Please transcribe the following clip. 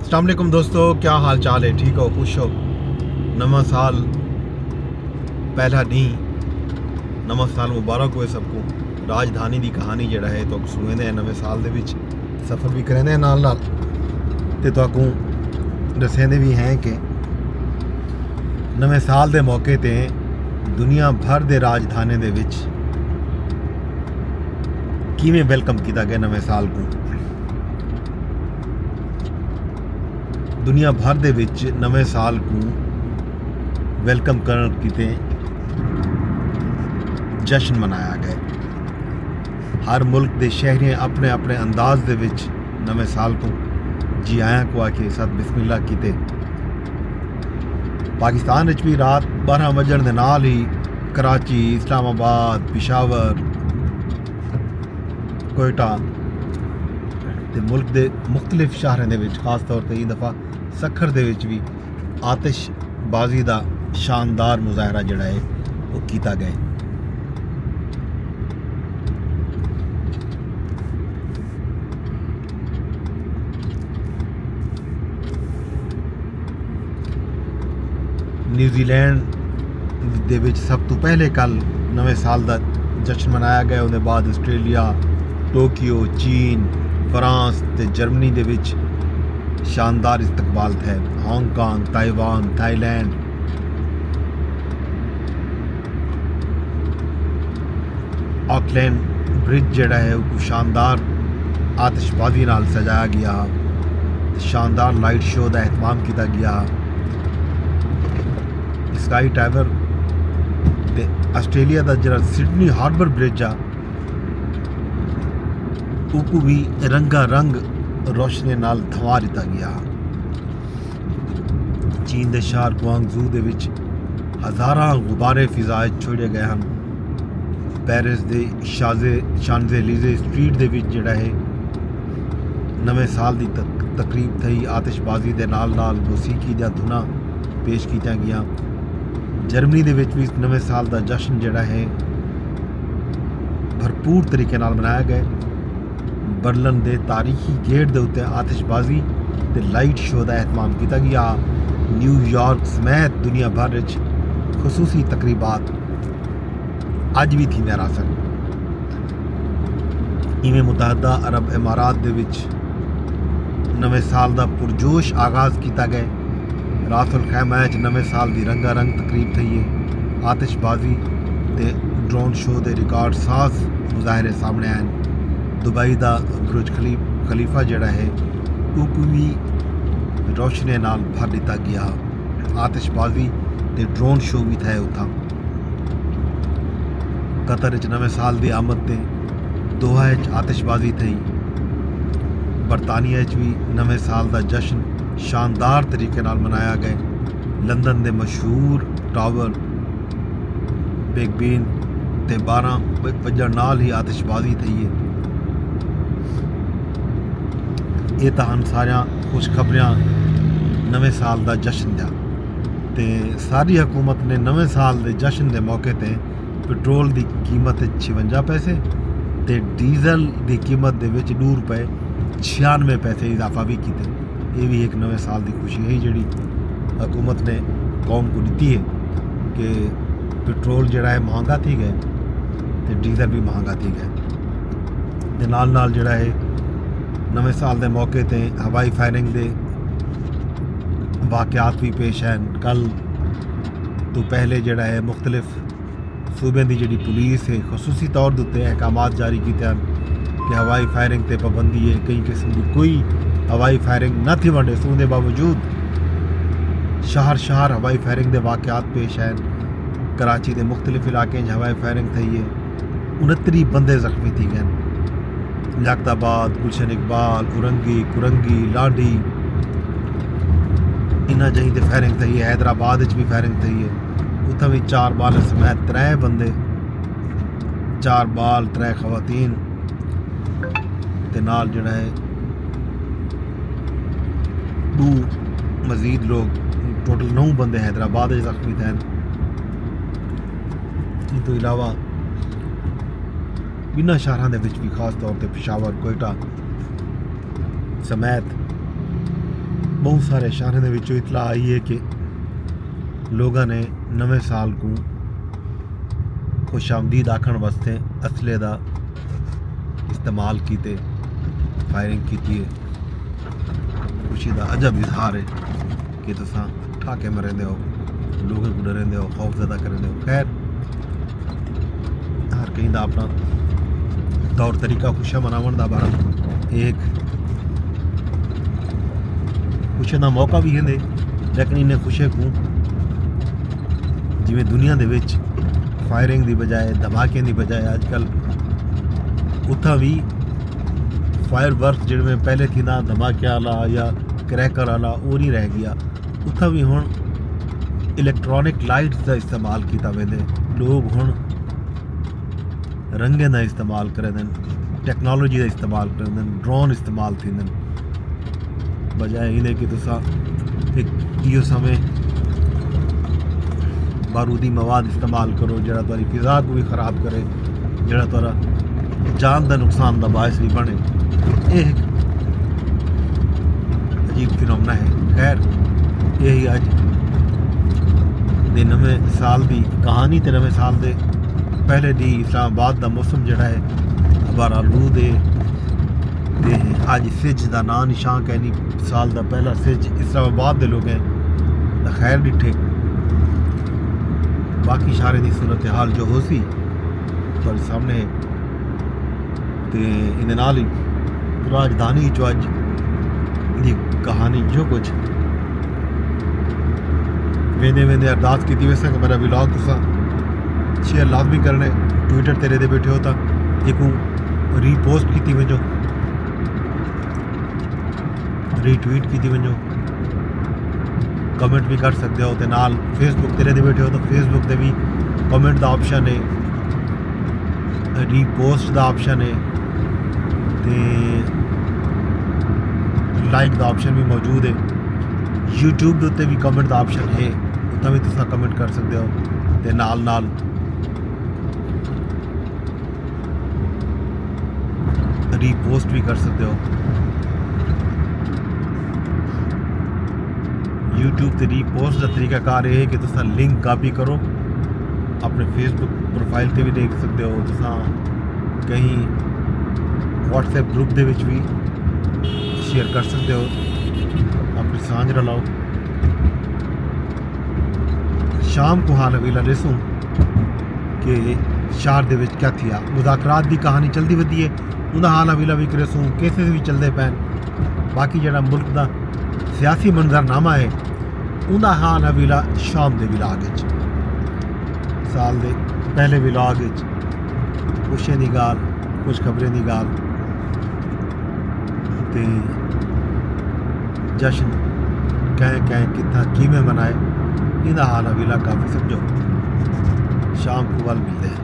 अस्सलाम वालेकुम दोस्तों, क्या हाल चाल है? ठीक हो, खुश हो? नवा साल पहला नहीं, नवा साल मुबारक होए सबको। राजधानी की कहानी जड़ा है तो सुने नवे साल दे विच सफ़र भी करेंदे नाल नाल ते तुहानू दसेंदे भी हैं कि नवे साल दे मौके ते दुनिया भर दे राजधानी दे विच किवें वेलकम किया गया नवे साल को। दुनिया भर दे विच नवे साल को वेलकम करन किते जश्न मनाया गया। हर मुल्क के शहरी अपने अपने अंदाज दे विच नवे साल को जी आया को आके सत बिस्मिल्ला कीते। पाकिस्तान विच भी रात 12 वजन दे नाल ही कराची, इस्लामाबाद, पिशावर, कोयटा ते मुल्क के मुख्तलिफ शहरों के खास तौर पर इस दफ़ा सखर दे विच भी आतिशबाजी का शानदार मुजाहरा जड़ा है वो किया गया। न्यूजीलैंड दे विच सब तो पहले कल नवे साल का जश्न मनाया गया। उसके बाद आस्ट्रेलिया, टोक्यो, चीन, फ्रांस ते जर्मनी दे विच शानदार इस्तकबाल थे। Hong Kong, Taiwan, Thailand, Auckland bridge जड़ा है वो शानदार आतिशबाजी नाल सजाया गया। शानदार लाइट शो का एहतमाम किया गया। स्काई टावर ते आस्ट्रेलिया का जरा सिडनी हार्बर ब्रिज आ उसको भी रंगा रंग रोशनी नाल धवा दिता गया। चीन के शहर गुआंगजू दे विच हज़ारां गुब्बारे फिजाए छोड़े गए हैं। पेरिस के शांज़ेलीज़े स्ट्रीट दे विच जिहड़ा है नवे साल की तकरीब थी। आतिशबाजी के नाल नाल मौसीकी दा धुना पेश किया गया। जर्मनी दे विच भी नवे साल का जश्न जिहड़ा है भरपूर तरीके नाल मनाया गया। बर्लिन के तारीखी गेट के उत्ते आतिशबाजी ते लाइट शो का एहतमाम किया गया। न्यूयॉर्क समेत दुनिया भर विच खसूसी तकरीबात अज भी थी सन। इवें मुतहदा अरब इमारात दे विच नवे साल का पुरजोश आगाज़ किया गया। रातुल खैमा नवे साल की रंगारंग तकरीब थी है। आतिशबाजी ते ड्रोन शो के रिकॉर्ड साज मुजाहरे सामने आए। दुबई का बुर्ज खलीफा जड़ा है वो भी रोशनी नाल भर दिता गया। आतिशबाजी ते ड्रोन शो भी थे उतना। कतर नवे साल की आमद ते दोहा आतिशबाजी थी। बरतानिया भी नवे साल का जश्न शानदार तरीके नाल मनाया गया। लंदन के मशहूर टावर बिग बीन ते 12 वजन नाल ही आतिशबाजी थी है। ये तो हम सारिया खुशखबरियां नवे साल का जश्न दिया। तो सारी हुकूमत ने नवे साल के जश्न के मौके पर पेट्रोल की कीमत 56 पैसे तो डीजल की कीमत के ₹2 96 पैसे इजाफा भी किए। ये भी एक नवे साल की खुशी है जी हुकूमत ने कौम को दी है कि पेट्रोल जड़ा है महंगा थी गया तो डीजल भी महंगा थी गया। नाल नाल जड़ा है नवे साल के मौके पर हवाई फायरिंग के वाक़यात भी पेश हैं। कल तो पहले जड़ा है मुख्तलिफ सूबे की जी पुलिस है खसूसी तौर के अहकाम जारी किए हैं कि हवाई फायरिंग पर पाबंदी है। कई किस्म की कोई हवाई फायरिंग न थी वनडे सूं के बावजूद शहर हवाई फायरिंग के वाक़यात पेश हैं। कराची के मुख्तलिफ इलाके हवाई फायरिंग थी है। 69 बंदे जख्मी थी गए। लियाकताबाद, गुलशन इकबाल, उरंगी, कुरंगी, लाडी इन्होंने जहीं से फायरिंग थी है। हैदराबाद भी फायरिंग थी है। उत्थे भी 4 बाल समेत 3 बंदे, 4 बाल 3 खवातीन ते नाल जड़ा है 2 मजीद लोग टोटल 9 बंदे हैदराबाद जख्मी थे। इस तो इलावा बिना शहरों के भी खास तौर पर पिशावर, कोयटा समेत बहुत सारे इशारे ਦੇ ਵਿੱਚੋਂ ਇਤਲਾ ਆਈ ਹੈ ਕਿ ਲੋਕਾਂ ਨੇ ਨਵੇਂ ਸਾਲ ਨੂੰ खुशामदीद आखण वास्ते असले का इस्तेमाल किए फायरिंग की खुशी का अजब इजहार है कि तुस ठाके मरेंदे हो लोगों को डरेंदे हो खौफ ज़्यादा करेंदे हो। खैर हर कहीं का अपना तौर तरीका खुशियां मनावन का बार एक खुशी का मौका भी है लेकिन इन्हें खुशी को जिमें दुनिया के विच फायरिंग की बजाय धमाके की बजाय अजकल उत्था भी फायर वर्क जिनमें पहले थी ना धमाके वाला या क्रैकर वाला वो नहीं रह गया। उत्था भी हुण इलैक्ट्रॉनिक लाइट्स का इस्तेमाल किया वेंदे लोग हुण रंगे का इस्तेमाल करें टैक्नोलॉजी का इस्तेमाल करें ड्रोन इस्तेमाल थी बजाय इन्हें कि तुसा एक इहो समय बारूदी मवाद इस्तेमाल करो जरा तुम्हारी फिजा को भी ख़राब करे जरा तुरा जान का नुकसान का बायस भी बने। यह एक अजीब फिनोमेना है। खैर यही अज दे नवें साल की कहानी तो नवें साल के पहले दी इस्लामाबाद का मौसम जड़ा है अबार आलूद है अज सिज का ना निशान कहनी साल का पहला सिज इस्लामाबाद के लोग खैर डिठे बाकी सारे की सूरत हाल जो हो सी तुहाडे सामने तो इहदे नाल ही राजधानी चो अज दी कहानी जो कुछ वेंदे वेंदे अरदास की वैसे कि मेरा व्लॉग तुसा शेयर लाजमी करने ट्विटर तेरे दे बैठे हो तो एक रीपोस्ट की वजो रीट्वीट की वजो कमेंट भी कर सकते हो तो नाल फेसबुक तेरे दे बैठे हो तो फेसबुक ते भी कमेंट का ऑप्शन है रीपोस्ट का ऑप्शन है तो लाइक का ऑप्शन भी मौजूद है। यूट्यूब के उत्ते भी कमेंट का ऑप्शन है उत्ते भी तुस कमेंट कर सकते हो तो नाल नाल रीपोस्ट भी कर सकते हो। यूट्यूब से रीपोस्ट का तरीकाकार यह है कि तुस लिंक कापी करो अपने फेसबुक प्रोफाइल पे भी देख सकते हो तुस कहीं व्हाट्सएप ग्रुप के भी शेयर कर सकते हो अपनी सांझ रलाओ। शाम को हाल अवेला दसूँ कि शहर के क्या थिया मुज़ाकरात की कहानी चलती वधी है उनका हाल अवेला भी दसूँ केसेस भी चलते पैन बाकी जरा मुल्क का सियासी मंजरनामा है उनका हाल अवेला शाम के विलाग साल के पहले विलाग खुशियां की गाल कुछ खबरें की गाल तो जश्न कैं कितना किमें मनाए इनका हाल अवेला काफ़ी समझो शाम को वाल मिलते हैं।